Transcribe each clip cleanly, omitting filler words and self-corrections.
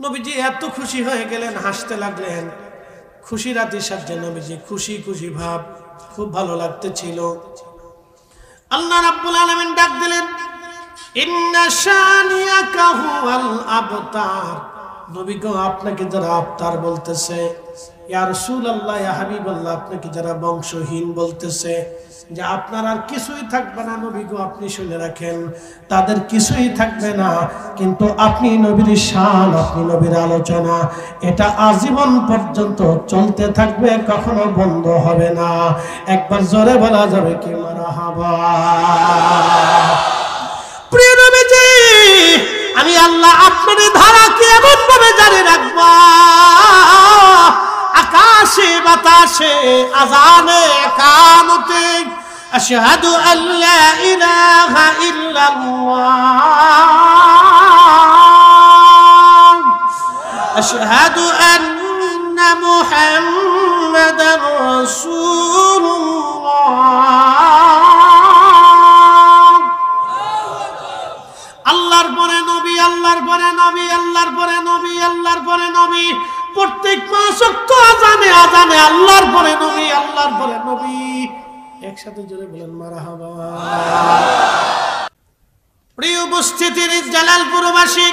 নবীজি এত খুশি হয়ে গেলেন, হাসতে লাগলেন। খুশি রাতের সাথে নবীজি খুশি খুশি ভাব, খুব ভালো লাগতেছিল। আল্লাহ রাব্বুল আলামিন ডাক দিলেন, ইন্না শানিয়াকা হুয়াল আবতার। নবী গো, আপনাকে যারা আবতার বলতেছে, ইয়া রাসূলুল্লাহ, ইয়া হাবিবাল্লাহ, আপনাকে যারা বংশহীন বলতেছে, যে আপনার আর কিছুই থাকবে না, নবী গো আপনি শুনে রাখেন, তাদের কিছুই থাকবে না, কিন্তু আপনি নবীর শান, আপনি নবীর আলোচনা, এটা আজীবন পর্যন্ত চলতে থাকবে, কখনো বন্ধ হবে না। একবার জোরে বলা যাবে কি মারহাবা। প্রিয় নবীজি, আমি আল্লাহ আপনার ধারাকে এমন ভাবে জারি রাখবো, আকাশে বাতাসে, আযানে, কামতে, আশহাদু আল্লা ইলাহা ইল্লাল্লাহ, আশহাদু আন্না মুহাম্মাদার রাসূলুল্লাহ। আল্লাহর পরে নবী, আল্লাহর পরে নবী, আল্লাহর পরে নবী, আল্লাহর পরে নবী। প্রত্যেক মাস ওয়াক্ত আযানে আযানে আল্লাহর পরে নবী, আল্লাহর পরে নবী। একসাথে জোরে বলেন মারহাবা। প্রিয় উপস্থিতির জালালপুরবাসী,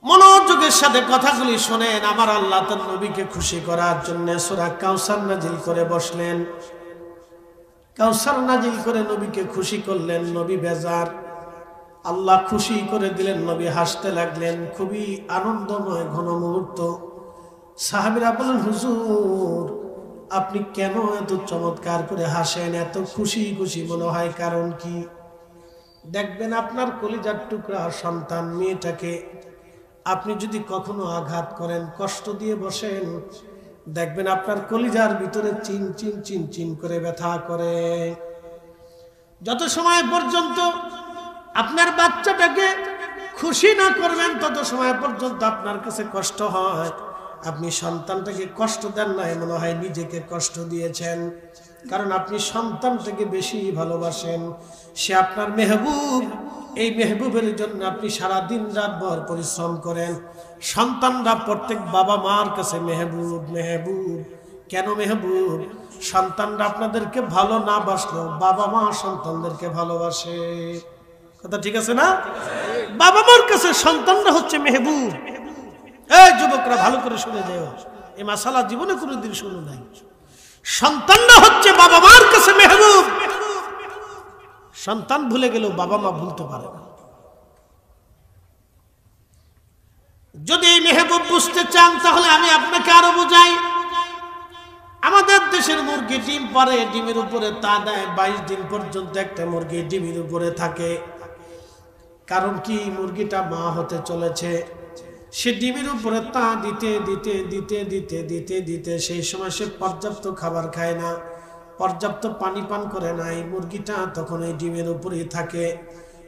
মনোযোগের সাথে কথাগুলি শোনেন। আমার আল্লাহ তার নবীকে খুশি করার জন্য সূরা কাউসার নাজিল করে বসলেন। কাউসার নাজিল করে নবীকে খুশি করলেন। নবী বেজার, আল্লাহ খুশি করে দিলেন। নবী হাসতে লাগলেন। খুবই আনন্দময় ঘন মুহূর্ত। সাহাবীরা বলেন, হুজুর আপনি কেন এত চমৎকার করে হাসেন, এত খুশি খুশি মনে হয়, কারণ কি? দেখবেন আপনার কলিজার টুকরা সন্তান মেয়েটাকে আপনি যদি কখনো আঘাত করেন, কষ্ট দিয়ে বসেন, দেখবেন আপনার কলিজার ভিতরে চিন চিন চিন চিন করে ব্যথা করে। যত সময় পর্যন্ত আপনার বাচ্চাটাকে খুশি না করবেন, তত সময় পর্যন্ত আপনার কাছে কষ্ট হয়। আপনি সন্তানটাকে কষ্ট দেন না, মনে হয় নিজেকে কষ্ট দিয়েছেন, কারণ আপনি সন্তানটাকে বেশি ভালোবাসেন। সে আপনার মেহবুব। এই মেহবুবের জন্য আপনি সারা দিন রাত ভর পরিশ্রম করেন। সন্তানরা প্রত্যেক বাবা মার কাছে মেহবুব। মেহবুব কেন মেহবুব? সন্তানরা আপনাদেরকে ভালো না বাসলেও বাবা মা সন্তানদেরকে ভালোবাসে। কথা ঠিক আছে না? বাবা মার কাছে সন্তানরা হচ্ছে মেহবুব। এই যুবকরা ভালো করে শুনে যাও, এই মাসালা জীবনে কোনোদিন শুনো নাই। সন্তানরা হচ্ছে বাবা মার কাছে মেহবুব। সন্তান ভুলে গেলেও বাবা মা ভুলতে পারে না। যদি এই মেহবুব বুঝতে চান, তাহলে আমি আপনাকে আরো বুঝাই। আমাদের দেশের মুরগি ডিম পারে, ডিমের উপরে তা দেয়। 22 দিন পর্যন্ত একটা মুরগি ডিমের উপরে থাকে। কারণ কি? মুরগিটা মা হতে চলেছে। সে ডিমের উপরে তা দিতে দিতে দিতে দিতে দিতে দিতে সেই সময় সে পর্যাপ্ত খাবার খায় না, পর্যাপ্ত পানি পান করে না। এই মুরগিটা তখন এই ডিমের উপরেই থাকে।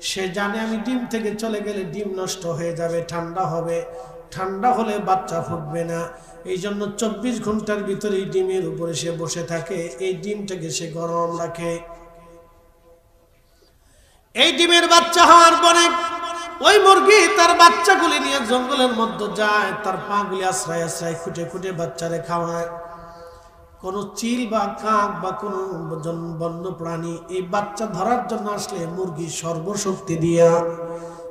সে জানে আমি ডিম থেকে চলে গেলে ডিম নষ্ট হয়ে যাবে, ঠান্ডা হবে, ঠান্ডা হলে বাচ্চা ফুটবে না। এই জন্য 24 ঘন্টার ভিতরে এই ডিমের উপরে সে বসে থাকে। এই ডিমটাকে সে গরম রাখে। এই ডিমের বাচ্চা হওয়ার পরে ওই মুরগি তার বাচ্চাগুলি নিয়ে জঙ্গলের মধ্যে যায়। তার পাগুলি আশ্রয় আশ্রয় খুঁটে খুঁটে বাচ্চারে খাওয়ায়। কোনো চিল বা কাক বা কোনো বন্য প্রাণী এই বাচ্চা ধরার জন্য আসলে মুরগি সর্বশক্তি দিয়া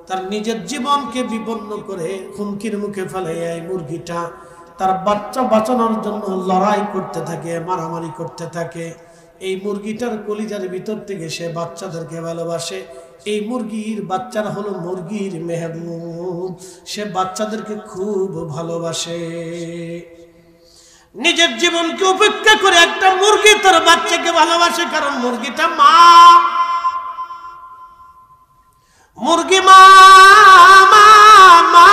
তার নিজের জীবনকে বিপন্ন করে হুমকির মুখে ফেলে এই মুরগিটা তার বাচ্চা বাঁচানোর জন্য লড়াই করতে থাকে, মারামারি করতে থাকে। এই মুরগিটার কলিজার ভিতর থেকে সে বাচ্চাদেরকে ভালোবাসে। এই মুরগির বাচ্চারা হলো মুরগির মেহবুব। সে বাচ্চাদেরকে খুব ভালোবাসে। নিজের জীবনকে উপেক্ষা করে একটা মুরগি তার বাচ্চাকে ভালোবাসে, কারণ মুরগিটা মা। মুরগি মা মা মা।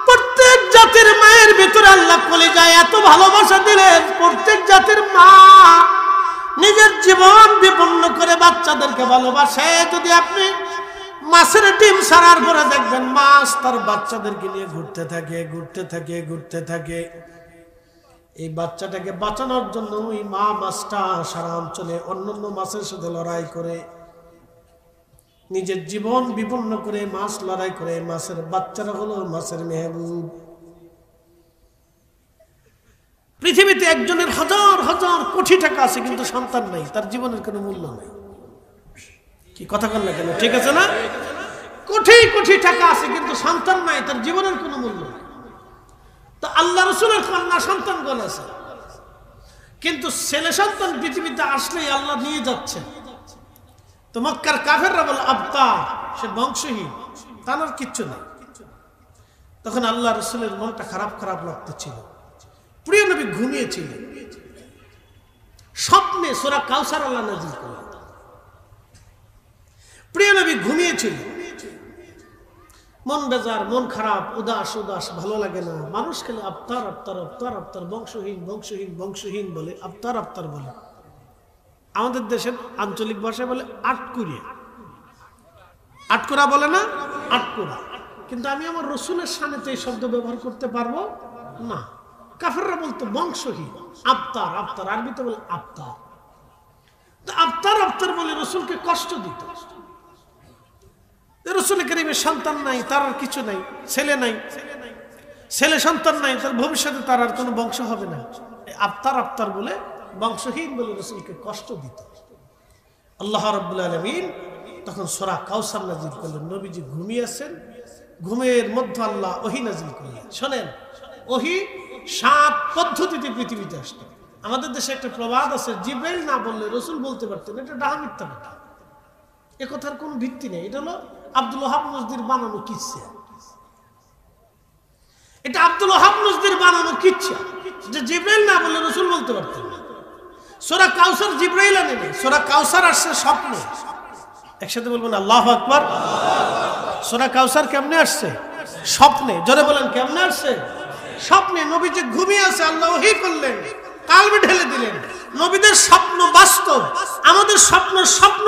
প্রত্যেক জাতির মায়ের ভিতরে আল্লাহ কলিজায় এত ভালোবাসা দিলেন। প্রত্যেক জাতির মা নিজের জীবন বিপন্ন করে বাচ্চাদেরকে ভালোবাসে। যদি আপনি মাছের ডিম ছাড়ার পরে দেখবেন মাছ তার বাচ্চাদেরকে নিয়ে ঘুরতে থাকে ঘুরতে থাকে ঘুরতে থাকে। এই বাচ্চাটাকে বাঁচানোর জন্য ওই মা মাছটা সারা অঞ্চলে অন্যান্য মাছের সাথে লড়াই করে নিজের জীবন বিপন্ন করে মাছ লড়াই করে, মাছের বাচ্চারা হলো মাছের মেহবুব। পৃথিবীতে একজনের হাজার হাজার কোটি টাকা আছে কিন্তু সন্তান নাই, তার জীবনের কোনো মূল্য নাই। কি কথা বল না কেন? ঠিক আছে না? কোটি কোটি টাকা আছে কিন্তু সন্তান নাই, তার জীবনের কোনো মূল্য নাই। তো আল্লাহ রাসূলের কন্যা সন্তানগণ আছে, কিন্তু ছেলে সন্তান পৃথিবীতে আসলেই আল্লাহ নিয়ে যাচ্ছে। তো মক্কার কাফেররা বলে আবতার, সে বংশহীন, তার আর কিচ্ছু নেই। তখন আল্লাহ রাসূলের মনটা খারাপ খারাপ লাগতেছিল। প্রিয় নবী ঘুমিয়েছিলেন, স্বপ্নে সূরা কাউসার আল্লাহ নাযিল করলেন। প্রিয় নবী ঘুমিয়েছিলেন, মন বেজার, মন খারাপ, উদাস উদাস, ভালো লাগে না। মানুষ খেলে আবতার আবতার আবতার আবতার, বংশহীন বংশহীন বংশহীন বলে, আবতার আবতার বলে। আমাদের দেশের আঞ্চলিক ভাষায় বলে আটকুরিয়া, আটকুরা বলে না, আটকুরা। কিন্তু আমি আমার রসুলের সামনে এই শব্দ ব্যবহার করতে পারবো না। কাফেররা বলতো বংশহীন, আবতার আবতার, আরবিতে বলে আবতার। তো আবতার আবতার বলে রসুলকে কষ্ট দিত। রসুল কারীমের সন্তান নাই, তার আর কিছু নাই, ছেলে নাই, ছেলে সন্তান নাই, তার ভবিষ্যতে তার আর কোনো বংশ হবে না। আবতার আবতার বলে, বংশহীন বলে রসুলকে কষ্ট দিত। আল্লাহ রাব্বুল আলামিন তখন সূরা কাউসার নাযিল করলেন। নবীজি ঘুমিয়েছেন, ঘুমের মধ্যে আল্লাহ ওহী নাযিল করলেন। শোনেন, ওহী 7 পদ্ধতিতে পৃথিবীতে আসতো। আমাদের দেশে একটা প্রবাদ আছে, জিবরাইল না বললে রসুল বলতে পারতেন। এটা ডাহা মিথ্যা কথা, এ কথার কোনো ভিত্তি নেই। এটা হলো আব্দুল ওহাব নজদির বানানো কিচ্ছা। এটা আব্দুল ওহাব নজদির বানানো কিচ্ছা যে জিবরাইল না বললে রসুল বলতে পারতেন না। সূরা কাউসার জিবরাইল আনেনি, সূরা কাউসার আসছে স্বপ্নে। একসাথে বলবেন আল্লাহু আকবার। সূরা কাউসার কেমনে আসছে? স্বপ্নে। জোরে বলেন কেমনে আসছে? স্বপ্নে। নবীজি ঘুমিয়ে আছে, আল্লাহ ওহী করলেন, কালবে ঢেলে দিলেন। নবীদের স্বপ্ন বাস্তব, আমাদের স্বপ্ন স্বপ্ন,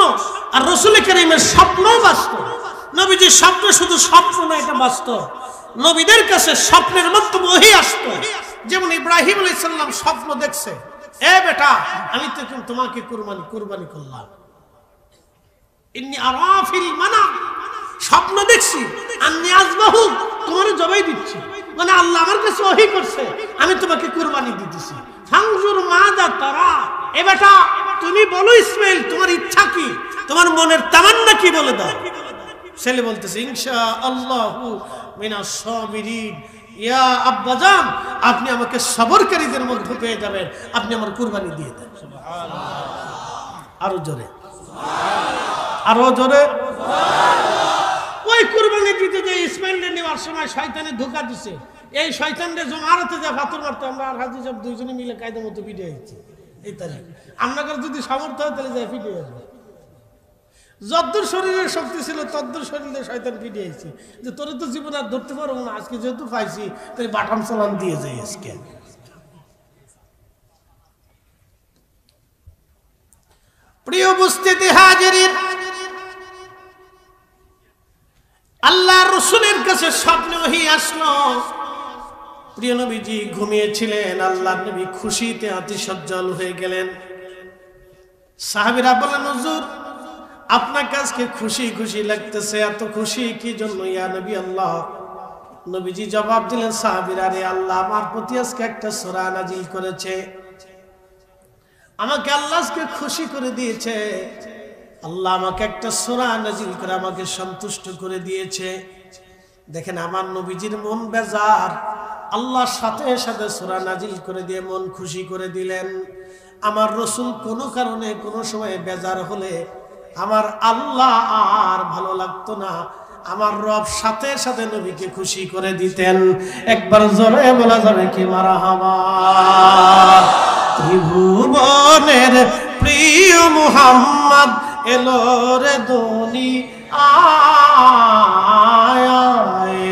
আর রাসূল কারীমের স্বপ্ন বাস্তব। নবীজির স্বপ্ন শুধু স্বপ্ন না, এটা বাস্তব। নবীদের কাছে স্বপ্নের মধ্যে ওহী আসতো। যেমন ইব্রাহিম আলাইহিস সালাম স্বপ্ন দেখছে, এ বেটা আমি তো তোমাকে কুরবানি করলাম। ইন্নী আরা ফিল মানাম, স্বপ্ন দেখছি, আন্নী আযবাহু, তোমারে জবাই দিচ্ছি। মানে আল্লাহ আমার কাছে ওহী করছে, আমি তোমাকে কুরবানি দিতেছি। ফানজুর মাযা তারা, এ বেটা তুমি বলো ইসমাঈল তোমার ইচ্ছা কি, তোমার মনের তামান্না কি বলে দাও। ছেলে বলতেছে ইনশাআল্লাহু মিনাস সাবিরিন। ইয়া আব্বাজান, আপনি আমাকে সবরকারীদের মধ্যে পেয়ে যাবেন, আপনি আমার কুরবানি দিয়ে দেন। সুবহানাল্লাহ। আরো জোরে সুবহানাল্লাহ, আরো জোরে সুবহানাল্লাহ। ওই কুরবানি দিতে যে ইসমাঈলকে নেওয়ার সময় শয়তানে ধোঁকা দিছে। এই শয়তানরে জমারাতে যা পাথর মারতে, আমরা আর হাজি সাহেব দুইজনে মিলে কায়দা মতো পিটে হয়েছি। এই তারিখ আপনাদের যদি সামর্থ্য হয় তাহলে যাই পিটে যাবে। যদ্দূর শরীরের শক্তি ছিল তদ্দূর শরীরে শয়তান পিটিয়েছি, যে তোরে তো জীবন আর ধরতে পারবো না, আজকে যেহেতু পাইছি তাই বাটাম চালান দিয়ে যাই আজকে। প্রিয় উপস্থিতি হাজিরিন, আল্লাহ রাসূলের কাছে স্বপ্নে ওহী আসলো। প্রিয় নবীজি ঘুমিয়েছিলেন, আল্লাহর নবী খুশিতে আতিশয্যল হয়ে গেলেন। সাহাবীরা বললেন, হুজুর আপনার কাছে খুশি খুশি লাগতেছে, এত খুশি কি জন্য ইয়া নবী আল্লাহ? নবীজি জবাব দিলেন, সাহাবীরা রে, আল্লাহ আমার প্রতি আজকে একটা সূরা নাযিল করেছে, আমাকে আল্লাহ আজকে খুশি করে দিয়েছে। আল্লাহ আমাকে একটা সূরা নাযিল করে আমাকে সন্তুষ্ট করে দিয়েছে। দেখেন আমার নবীজির মন বেজার, আল্লাহ সাথে সাথে সূরা নাযিল করে দিয়ে মন খুশি করে দিলেন। আমার রাসূল কোনো কারণে কোনো সময় বেজার হলে আমার আল্লাহ আর ভালো লাগতো না, আমার রব সাথে সাথে নবীকে খুশি করে দিতেন। একবার জোরে বলা যাবে কি মারহাবা। ত্রিভুবনের প্রিয় মুহাম্মদ এলো রে দুনিয়ায়,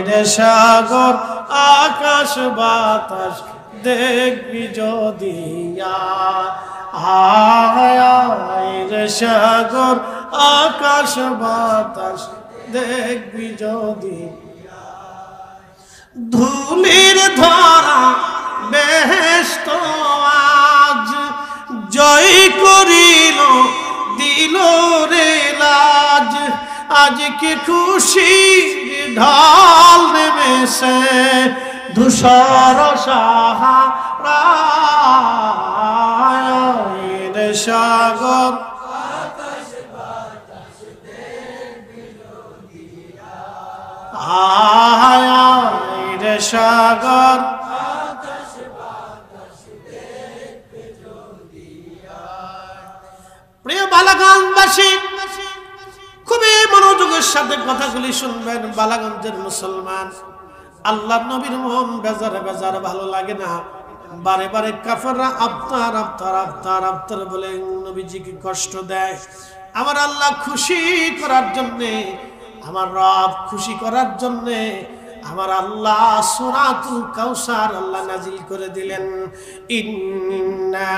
রে সাগর আকাশ বাতাস দেখবি যদি আয়, রে সাগর আকাশ বাতাস দেখবি যদি। ধুলির ধরা বেহেশত আজ জয় করিল, দিল রে লাজ, আজ কি খুশির ঢল নেমেছে ধূসর সাহারায় সাগর আয় সাগর প্রিয় বালাগঞ্জবাসী খুবই মনোযোগের সাথে কথাগুলি শুনবেন। বালাগঞ্জের মুসলমান, আল্লাহ নবীর মন বেজারে বেজার ভালো লাগে না, বারে বারে কাফেররা আফতার আফতার আফতার আফতার বলে নবীজিকে কষ্ট দেয়। আমার আল্লাহ খুশি করার জন্যে, আমার রব খুশি করার জন্যে আমার আল্লাহ সূরাতুল কাউসার আল্লাহ নাজিল করে দিলেন। ইন্না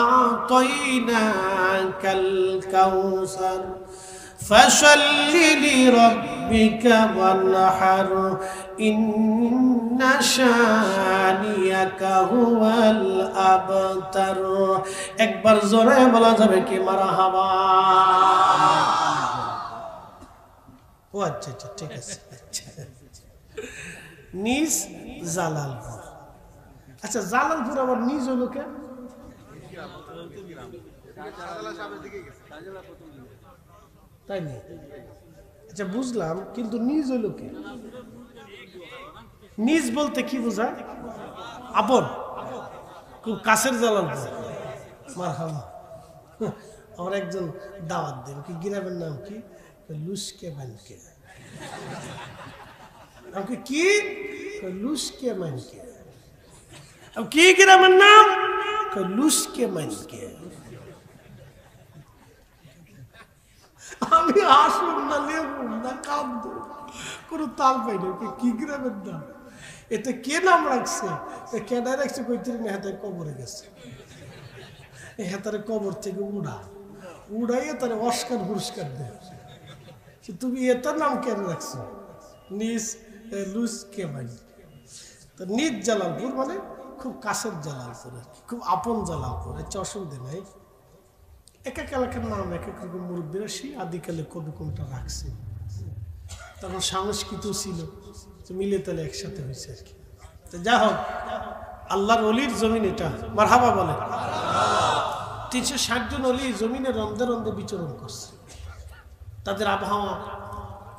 আ'তাইনাকাল কাউসার ফাসাল্লি লিরাব্বিকা ওয়ানহার ইন্না শানিয়াকা হুয়াল আবতার। একবার জোরে বলা যাবে কি মারহাবা? ও আচ্ছা আচ্ছা ঠিক আছে। নিজ জালালপুর, আচ্ছা জালালপুর আবার নিজ হলো কেন? তাই না? আচ্ছা বুঝলাম, কিন্তু নিজ হলো কে? নিজ বলতে কি বোঝায়? আপন, খুব কাছের জালালপুর। মারহাবা। আমার একজন দাওয়াত দেন, কি গ্রামের নাম কি? লুসকে মানকে। আমাকে কি লুসকে মানকে, কি গ্রামের নাম? লুসকে মানকে। আমি আসুন না লেবুন না কাঁদব, কোনো তাল পাই না। কি গ্রামের নাম? এতে কে নাম রাখছে? কেডায় রাখছে কইতে না, হাতের কবরে গেছে। হাতারে কবর থেকে উড়াইয়ে তারা অস্কার পুরস্কার দেয়। তুমি এটার নাম কেন রাখছো? নিজ লুসকে মানি। তো নিজ জালালপুর মানে খুব কাছের জালালপুর, খুব আপন জালালপুর। এর অসুবিধা নাই। এক এক এলাকার নাম এক এক রকম মুরব্বীরা সেই আদিকালে কবি কোনটা রাখছে, তখন সংস্কৃত ছিল, মিলে তাহলে একসাথে হয়েছে আর কি। তো যা হোক, আল্লাহর অলির জমিন এটা। মারহাবা বলে। 360 জন অলি জমিনে রন্ধে রন্ধে বিচরণ করছে। তাদের আবহাওয়া,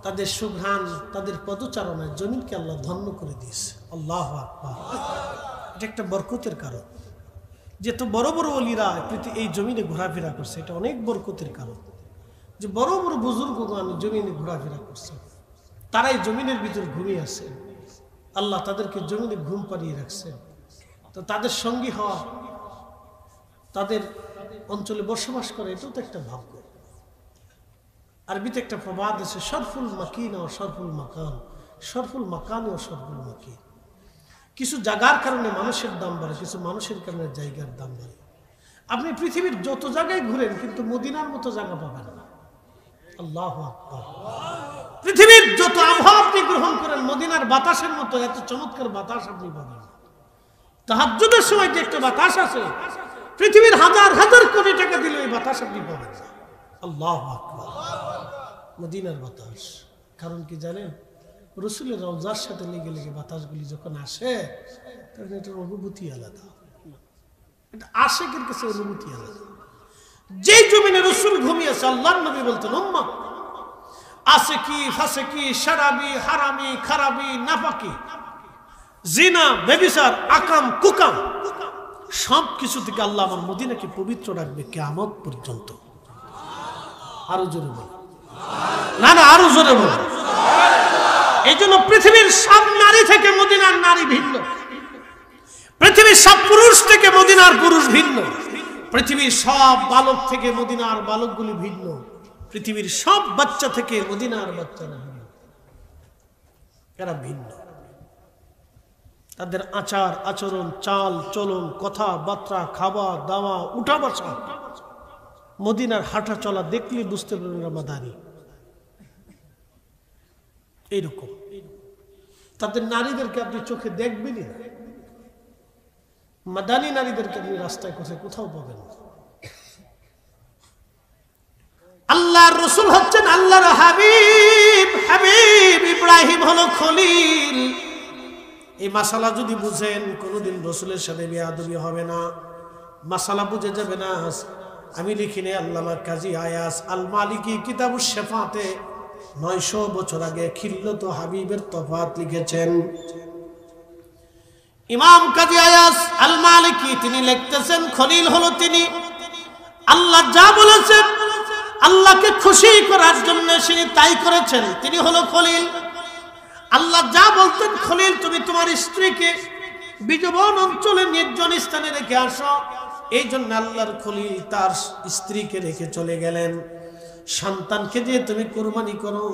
তাদের সুঘ্রাণ, তাদের পদচারণায় জমিনকে আল্লাহ ধন্য করে দিয়েছে। আল্লাহু আকবার। এটা একটা বরকতের কারণ। যেহেতু বড় বড় অলিরা এই জমিনে ঘোরাফেরা করছে, এটা অনেক বরকতের কারণ। যে বড় বড় বুজুর্গগণ জমিনে ঘোরাফেরা করছে, তারাই জমিনের ভিতর ঘুমিয়ে আছে। আল্লাহ তাদেরকে জমিনে ঘুম পাড়িয়ে রাখছেন। তো তাদের সঙ্গী হওয়া, তাদের অঞ্চলে বসবাস করে, এটাও তো একটা ভাগ্য। আরবিতে একটা প্রবাদ আছে, শরফুল মাকিন ও শরফুল মাকান, শরফুল মাকান ও শরফুল মাকিন। কিছু জায়গার কারণে মানুষের দাম বাড়ে, কিছু মানুষের কারণে জায়গার দাম বাড়ে। আপনি পৃথিবীর যত জায়গায় ঘুরেন, কিন্তু মদিনার মতো জায়গা পাবেন না। আল্লাহু আকবার। পৃথিবীর যত আবহাওয়া আপনি গ্রহণ করেন, মদিনার বাতাসের মতো এত চমৎকার বাতাস আপনি পাবেন না। তাহাজ্জুদের সময় যে একটা বাতাস আছে, পৃথিবীর হাজার হাজার কোটি টাকা দিলে এই বাতাস আপনি পাবেন না। আল্লাহু আকবার। মদিনার বাতাস। কারণ কি জানেন? রসুলের রওজার সাথে লেগে লেগে বাতাসগুলি যখন আসে, তখন এটার অনুভূতি আলাদা। এটা আশিকের কাছে অনুভূতি আলাদা। যে জমিনে রসুল ঘুমিয়েছে, আল্লাহর নবী বলতেন, উম্মত আসিকি ফাসিকি শারাবি হারামি খারাবি নাফাকি জিনা বেবিচার আকাম কুকাম সব কিছু থেকে আল্লাহ আমার মদিনাকে পবিত্র রাখবে কিয়ামত পর্যন্ত। আরো জোরে বল। না না, আরো জোরে বল। এই জন্য পৃথিবীর সব নারী থেকে মদিনার নারী ভিন্ন, পৃথিবীর সব পুরুষ থেকে মদিনার পুরুষ ভিন্ন, পৃথিবীর সব বালক থেকে মদিনার বালকগুলি ভিন্ন, পৃথিবীর সব বাচ্চা থেকে মদিনার বাচ্চারা ভিন্ন। এরা ভিন্ন। তাদের আচার আচরণ, চাল চলন, কথাবার্তা, খাওয়া দাওয়া, উঠা বসা, মদিনার হাঁটা চলা দেখলে বুঝতে পারবেন মাদানী। এইরকম তাদের নারীদেরকে আপনি চোখে দেখবেনই না। মাদানী নারীদেরকে আপনি রাস্তায় কোথায় কোথাও পাবেন না। আল্লাহর রাসূল হচ্ছেন আল্লাহর হাবিব। হাবিব ইব্রাহিম হলো খলিল। এই মাসালা যদি বুঝেন কোনোদিন রাসূলের সাথে বেয়াদবি হবে না, মাসালা বুঝে যাবে না। আমি লিখিনি আল্লামা কাজী আয়াস আল মালিকি কিতাবুশ শাফাতে 900 বছর আগে খিল্লত হাবিবের তফাত লিখেছেন। ইমাম কাজী আয়াস আল মালিকি তিনি লিখতেছেন খলিল হলো তিনি, আল্লাহ যা বলেছেন আল্লাহকে খুশি করার জন্য তিনি তাই করেছেন, তিনি হলো খলিল। আল্লাহ যা বলতেন খলিল তুমি তোমার স্ত্রীকে বিজবন অঞ্চলে নির্জন স্থানে রেখে আসো, এই জন্য আল্লাহর খলিল তার স্ত্রীকে রেখে চলে গেলেন। সন্তানকে দিয়ে তুমি কুরবানি করো,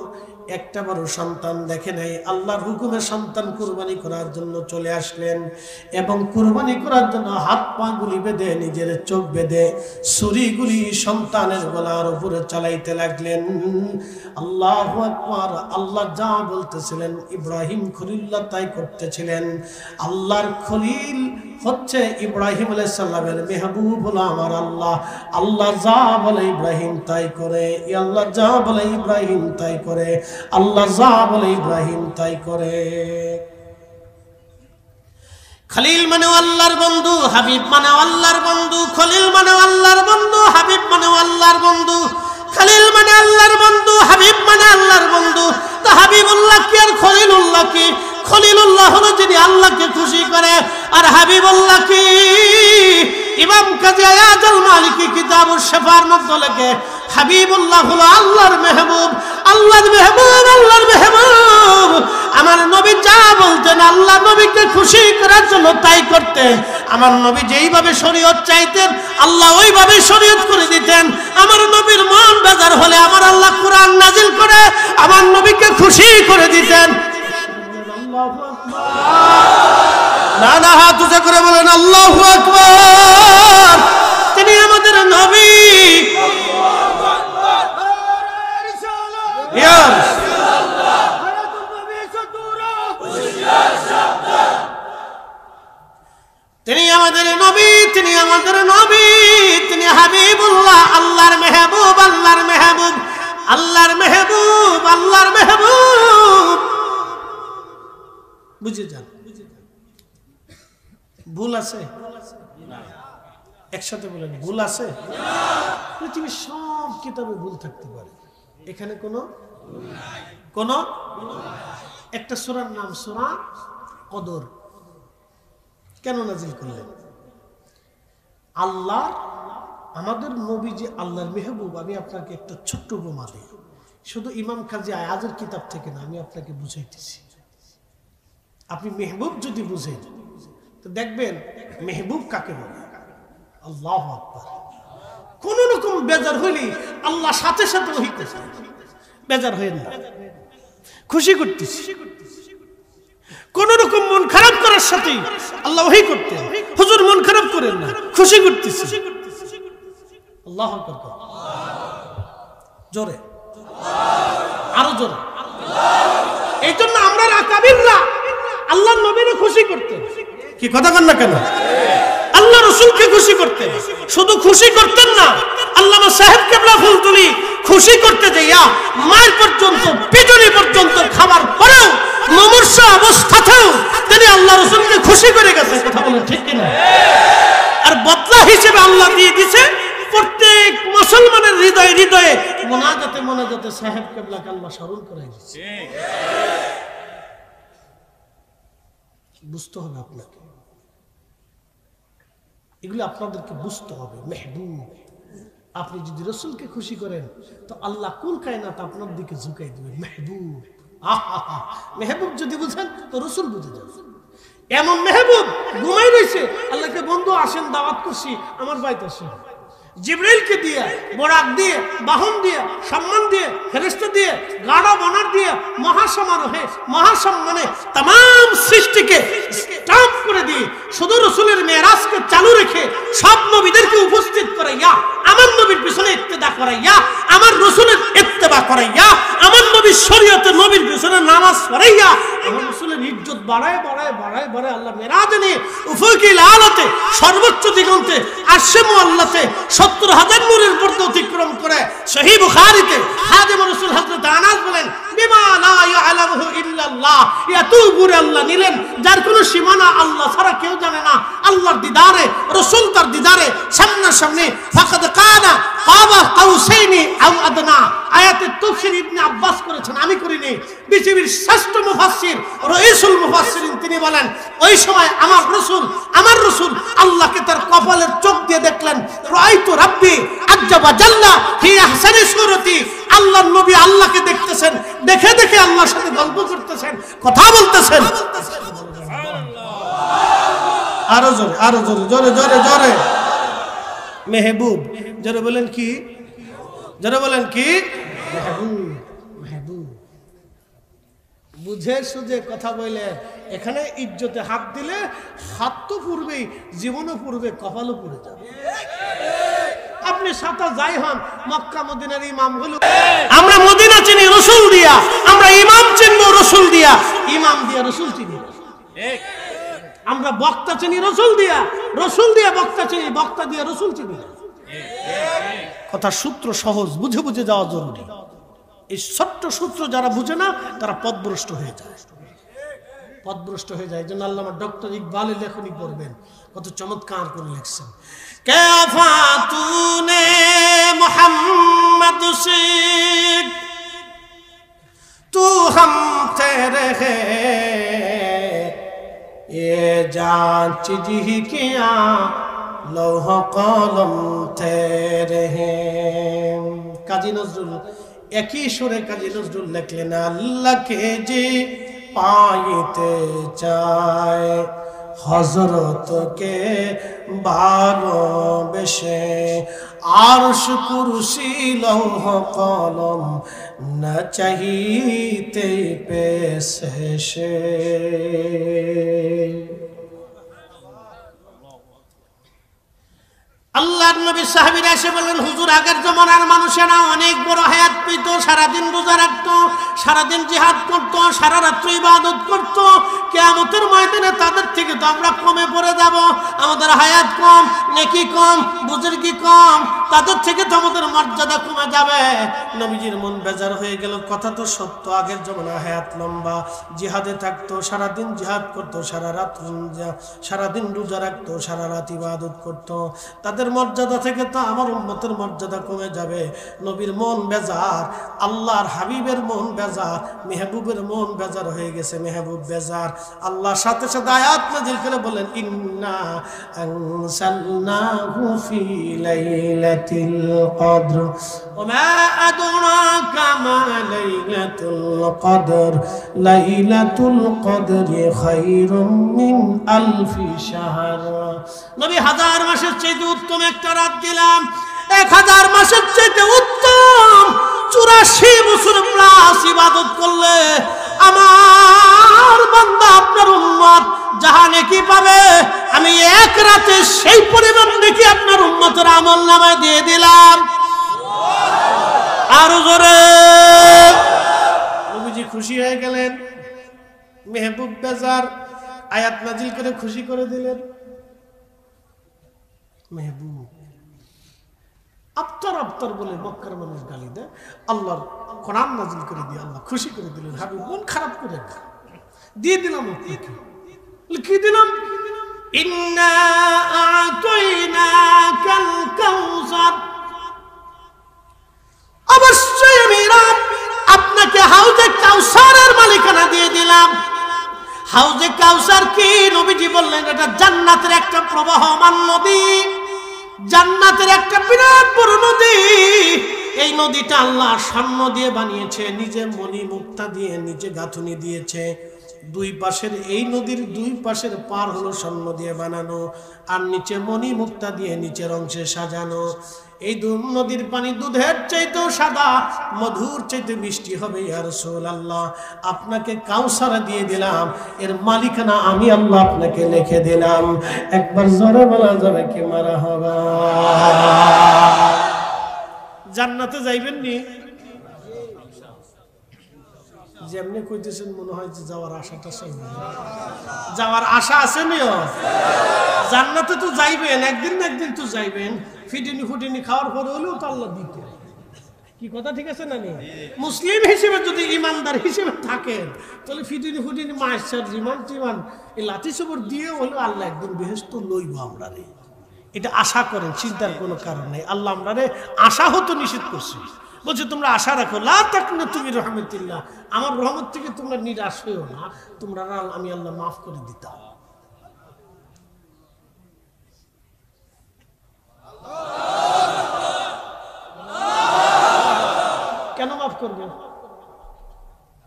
একটা বড় সন্তান দেখে নাই, আল্লাহর হুকুমে সন্তান কুরবানি করার জন্য চলে আসলেন এবং কুরবানি করার জন্য হাত পা গুলি বেঁধে নিজের চোখ বেঁধে ছুরিগুলি সন্তানের গলার উপরে চালাইতে লাগলেন। আল্লাহু আকবার। আল্লাহ যা বলতেছিলেন ইব্রাহিম খলিলুল্লাহ তাই করতেছিলেন। আল্লাহর খলিল হচ্ছে ইব্রাহিম আলাইহিস সালামের মেহবুব হলো আমার আল্লাহ। আল্লাহ যা বলে ইব্রাহিম তাই করে, আল্লাহ যা বলে ইব্রাহিম তাই করে, আল্লাহ যা বলে ইব্রাহিম তাই করে। খলিল মানে আল্লাহর বন্ধু, হাবিব মানে আল্লাহর বন্ধু। খলিল মানে আল্লাহর বন্ধু, হাবিব মানে আল্লাহর বন্ধু। খলিল মানে আল্লাহর বন্ধু, হাবিব মানে আল্লাহর বন্ধু। তো হাবিবুল্লাহ কি আর খলিলুল্লাহ কি? খলিলুল্লাহ হলো যিনি আল্লাহকে খুশি করে, আর হাবিবুল্লাহ কি? ইমাম কাজী আয়াজ আল মালিকি কিতাবুশ শাফার মধ্যে লেখে হাবিবুল্লাহ হলো আল্লাহর মেহবুব। আল্লাহর মেহবুব, আল্লাহর মেহবুব। আমার নবী যা বলতেন আল্লাহ নবীকে খুশি করার জন্য তাই করতেন। আমার নবী যেইভাবে শরীয়ত চাইতেন আল্লাহ ওইভাবে শরীয়ত করে দিতেন। আমার নবীর মন বেজার হলে আমার আল্লাহ কোরআন নাজিল করে আমার নবীকে খুশি করে দিতেন। আল্লাহু আকবার। না না, হাত উঁচু করে বলেন আল্লাহু আকবার। তিনি আমাদের নবী। তিনি আমাদের নবী, তিনি আমাদের নবী, তিনি হাবিবুল্লাহ, আল্লাহর মেহবুব, আল্লাহর মেহবুব, আল্লাহর মেহবুব, আল্লাহর মেহবুব। বুঝে যান। ভুল আছে? একসাথে বলেন ভুল আছে? পৃথিবীর সব কিতাবে ভুল থাকতে পারে, এখানে কোন একটা সূরার নাম সূরা কদর কেন নাজিল করলেন? আল্লাহ আমাদের নবী যে আল্লাহর মেহবুব। আমি আপনাকে একটা ছোট্ট উপমা দিই, শুধু ইমাম কাজী আয়াজের কিতাব থেকে না, আমি আপনাকে বুঝাইতেছি। আপনি মেহবুব যদি বুঝেন তো দেখবেন মেহবুব কাকে বলে। আল্লাহু আকবার। কোন রকম বেজার হইলে আল্লাহ সাথে সাথে ওহী করতেছে, বেজার হইেন না, খুশি করতেছি। কোন রকম মন খারাপ করার সাথে আল্লাহ ওহী করতেন, হুজুর মন খারাপ করেন না, খুশি করতেছি। আল্লাহু আকবার। জোরে, আরো জোরে। এই জন্য আমরা আকাবিররা আল্লাহর নবীকে খুশি করতেন। কি কথা বলেন না কেন? আল্লাহ রাসূলকে খুশি করতেন। শুধু খুশি করতেন না, আল্লামা সাহেব কেবলা ফুলতুলি খুশি করতে যাইয়া মায়ের পর্যন্ত পিটুনি পর্যন্ত খাবার পরেও মুমূর্ষ অবস্থাতেও তিনি আল্লাহ রাসূলকে খুশি করে গেছে। কথা বলেন ঠিক কিনা? আর বদলা হিসেবে আল্লাহ দিয়ে দিয়েছে প্রত্যেক মুসলমানের হৃদয়ে হৃদয়ে মোনাজাতে মোনাজাতে সাহেব কেবলাকে আল্লাহ স্মরণ করে দিয়েছে। বুঝতে হবে আপনাকে, এগুলো আপনাদেরকে বুঝতে হবে। মেহবুব, আপনি যদি রাসূলকে খুশি করেন তো আল্লাহ কুল কায়নাত আপনার দিকে ঝুঁকাই দিবে। মেহবুব, আহা, মেহবুব যদি বুঝেন তো রাসূল বুঝে যাবেন। এমন মেহবুব ঘুমাই রয়েছে, আল্লাহকে বন্ধু আসেন দাওয়াত করছি আমার বাড়িতে আসেন, জিবরাইলকে দিয়ে বরাক দিয়ে বাহন দিয়ে সম্মান দিয়ে ফেরেশতা দিয়ে গাড়া বনার দিয়ে মহাসমারোহে মহাসম্মানে तमाम সৃষ্টিকে স্টাম্প করে দিয়ে শুধু রাসূলের মেরাজকে চালু রেখে সব নবীদেরকে উপস্থিত করাইয়া আমার নবীর পিছনে ইত্তেদা করাইয়া, আমার রাসূলের ইত্তেবা করাইয়া, আমার নবীর শরীয়তে নবীর পিছনে নামাজ পড়াইয়া, আমার রাসূলের ইজ্জত বাড়ায় বাড়ায় বাড়ায় বাড়ায় আল্লাহ মেরাজে নিয়ে উফুকিল আলাতে সর্বোচ্চ দিগন্তে আরশে মুআল্লাতে ৭০,০০০ নূরের পর্দা অতিক্রম করে সহিহ বুখারীতে খাদেম রাসূল হযরত আনাস বলেন, বিমা লা ইয়ালামহু ইল্লাল্লাহ, এত উপরে আল্লাহ নিলেন যার কোনো সীমানা আল্লাহ ছাড়া কেউ জানে না। আল্লাহর দিদারে, রাসূল তার দিদারে সামনাসামনি, ফাকাদ কানা কাবা কাউসাইনি আও আদনা। আয়াতের তাফসীর ইবনে আব্বাস করেছেন, আমি করিনি। পৃথিবীর শ্রেষ্ঠ মুফাসসির রাইসুল মুফাসসিরিন তিনি বলেন, ওই সময় আমার রাসূল আল্লাহকে তার কপালের চোখ দিয়ে দেখলেন। রাআইতু রাব্বি আজ্জা ওয়া জাল্লা ফি আহসানি সূরতি। আল্লাহর নবী আল্লাহকে দেখতেছেন, দেখে দেখে আল্লাহর সাথে গল্প করতেছেন, কথা বলতেছেন। আরো জোরে, আরো জোরে, জোরে জোরে জোরে। মেহবুব, জোরে বলেন কি? জোরে বলেন কি? মেহবুব, মেহবুব। বুঝে সুঝে কথা বলে, এখানে ইজ্জতে হাত দিলে হাত তো পুরবেই, জীবনও পুরবে, কপালও পুড়ে যাবে। আপনি সাথে যাই হন, মক্কা মদিনার ইমাম হলো, আমরা মদিনা চিনি রাসূল দিয়া, আমরা ইমাম চিনবো রাসূল দিয়া, ইমাম দিয়া রাসূল চিনি। আমরা বক্তা চিনি রাসূল দিয়া, রাসূল দিয়া বক্তা চিনি, বক্তা দিয়া রাসূল চিনি। কথা সূত্র সহজ, বুঝে বুঝে যাওয়া জরুরি। এই ছোট্ট সূত্র যারা বুঝে না তারা পথভ্রষ্ট হয়ে যায়, পথভ্রষ্ট হয়ে যায়। জন্য আল্লামা ডক্টর ইকবালের লেখনী করবেন, কত চমৎকার করে লিখছেন। कैफा तूने मोहम्मद से तू हम तेरे है ये जान चीज़ किया लौह कलम तेरे हैं। কাজী নজরুল একই সুরে কাজী নজরুল লিখলেন, আল্লাহকে যে পাইতে চায় হযরতকে ভালোবেসে, আরশ কুরসি লৌহ কলম না চাহিতে পেছে সে। আল্লাহর নবী সাহাবীরা এসে বললেন, হুজুর আগের জমানার মানুষেরা অনেক বড় হায়াত পেত, সারাদিন রোজা রাখতো, সারাদিন জিহাদ করতো, সারা রাত্র ইবাদত করতো। কিয়ামতের ময়দানে তাদের থেকে তো আমরা কমে পড়ে যাব, আমাদের হায়াত কম, নেকি কম, বুজুর্গি কম, তাদের থেকে তো আমাদের মর্যাদা কমে যাবে। নবীজির মন বেজার হয়ে গেল। কথা তো সত্য, আগের জমানার হায়াত লম্বা, জিহাদে থাকতো, সারাদিন জিহাদ করতো, সারাদিন রোজা রাখতো, সারা রাত ইবাদত করতো, তাদের মর্যাদা থেকে তো আমার উম্মতের মর্যাদা কমে যাবে। নবীর মন বেজার, আল্লাহর হাবিবের মন বেজার, মেহবুবের মন বেজার হয়ে গেছে, মেহবুব বেজার। আল্লাহ সাথে সাথে আয়াত নাযিল করে বলেন, ইন্না আনসালনাহু ফি লাইলাতিল কদর ওয়া মা আদরাকা মা লাইলাতুল কদর লাইলাতুল কদরি খায়রুম মিন আলফি শাহর। নবী হাজার মাসের চেয়ে উত্তম একটা রাত দিলাম, 1000 মাসের চেয়ে উত্তম 84 বছর প্লাস ইবাদত করলে আমার বান্দা আপনার উম্মত জাহানে কি পাবে? আমি এক রাতে সেই পরিমাণ নেকি আপনার উম্মতের আমলনামায় দিয়ে দিলাম। আরো জোরে। নবীজি খুশি হয়ে গেলেন, মেহবুব বেজার, আয়াত নাজিল করে খুশি করে দিলেন। মেহবুব আফতার বলে মক্কার মানুষ গালি দেয়, আল্লাহর কোরআন নাজিল করে দিয়ে আল্লাহ খুশি করে দিলেন। হাবিব মন খারাপ করে দিয়ে দিলাম। কি দিলাম? ইন্না আ'তাইনাকাল কাউসার, অবশ্যই আমি রব আপনাকে হাউজে কাউসারের মালিকানা দিয়ে দিলাম। হাউজে কাউসার কি? নবীজি বললেন এটা জান্নাতের একটা প্রবাহমান নদী, জান্নাতের একটা বিরাট বড় নদী। এই নদীটা আল্লাহ স্বর্ণ দিয়ে বানিয়েছে, নিজে মণি মুক্তা দিয়ে নিজে গাঁথুনি দিয়েছে। দুই পাশের এই নদীর দুই পাশের পার হলো স্বর্ণ দিয়ে বানানো, আর নিচে মণি মুক্তা দিয়ে নিচের অংশে সাজানো। এই নদীর পানি দুধের চাইতেও সাদা, মধুর চাইতে মিষ্টি হবে। ইয়া রাসূলুল্লাহ, আপনাকে কাউসার দিয়ে দিলাম, এর মালিকানা আমি আল্লাহ আপনাকে লিখে দিলাম। একবার জোরে বলা যাবে কি মারহাবা। জান্নাতে যাইবেন নি? যেমনি কইতেছেন মনে হয় যে যাওয়ার আশাটা যাওয়ার আশা আছে নিও। জান্নাতে তো যাইবেন, একদিন না একদিন তো যাইবেন। ফিটিনি ফুটিনি খাওয়ার পরে হলেও তো আল্লাহ দিতে। কি কথা ঠিক আছে না? মুসলিম হিসেবে যদি ইমানদার হিসেবে থাকেন তাহলে ফিটিনি ফুটিনি মায়ের রিমান টিমান এই লাঠি সবর দিয়ে হলো আল্লাহ একদিন বেহেশত লইব আমরা রে। এটা আশা করেন, চিন্তার কোনো কারণ নেই। আল্লাহ আমরা রে আশা হতো নিষেধ করছি, বলছে তোমরা আশা রাখো, লা তাকনা তুমি রহমতুল্লাহ, আমার রহমত থেকে তোমরা নিরাশ হইও না, তোমরা আমি আল্লাহ মাফ করে দিতাম। কেন মাফ করবে?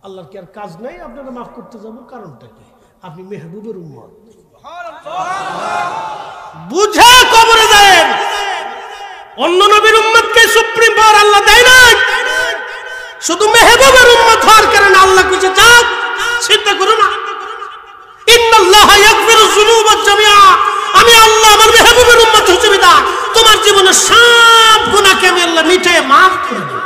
আল্লাহর কি আর কাজ নাই আপনারা মাফ করতে যাবো? কারণটা কি? আপনি মেহবুবের উম্মত, বুঝে কবরে যাবেন। অন্য নবীর উম্মতকে সুপ্রিম পাওয়ার আল্লাহ দেয় না, শুধু মেহবুবের উম্মত হওয়ার কারণে আল্লাহ কিছু চাপ চিন্তা করো না। ইন্নাল্লাহা ইয়াগফিরু যুনুবা জামিআ, আমি আল্লাহ আমার মেহবুবের উম্মত হিসেবে তোমার জীবনের সব গুনাহকে আমি আল্লাহ মিটিয়ে মাফ করে দেব।